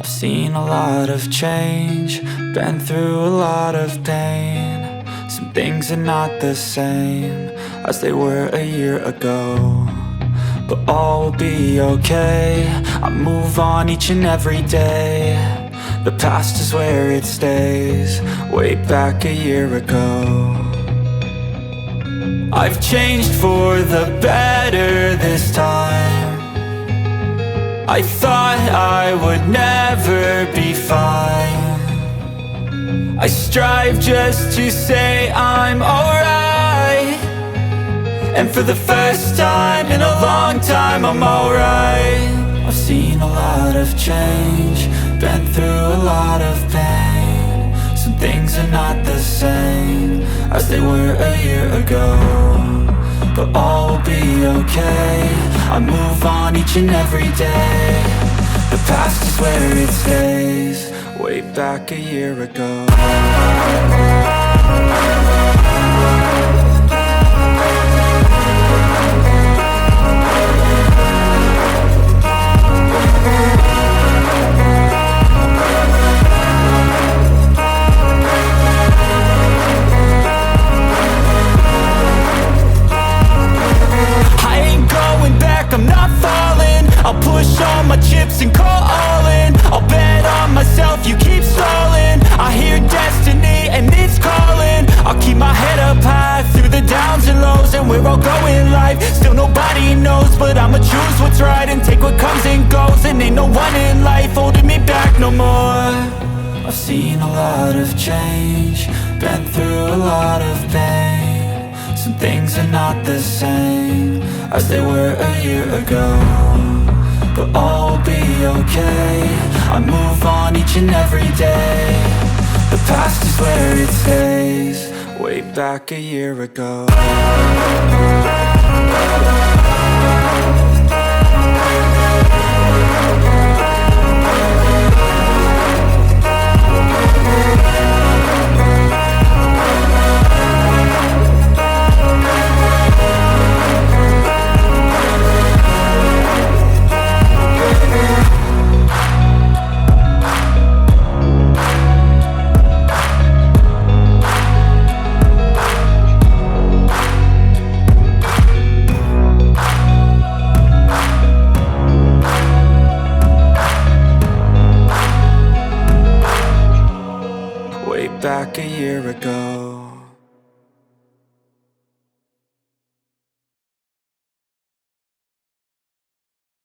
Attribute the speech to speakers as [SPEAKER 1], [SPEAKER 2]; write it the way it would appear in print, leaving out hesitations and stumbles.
[SPEAKER 1] I've seen a lot of change, been through a lot of pain. Some things are not the same as they were a year ago, but all will be okay. I move on each and every day. The past is where it stays, way back a year ago. I've changed for the better this time. I thought I would never be fine. I strive just to say I'm alright, and for the first time in a long time I'm alright. I've seen a lot of change, been through a lot of pain. Some things are not the same as they were a year ago, but all will be okay. I move on each and every day. The past is where it stays, way back a year ago. I'm not falling, I'll push all my chips and call all in. I'll bet on myself, you keep stalling. I hear destiny and it's calling. I'll keep my head up high through the downs and lows, and we're all going life. Still nobody knows, but I'ma choose what's right and take what comes and goes. And ain't no one in life holding me back no more. I've seen a lot of change, been through a lot of pain. Some things are not the same as they were a year ago, but all will be okay. I move on each and every day. The past is where it stays, way back a year ago. Back a year ago.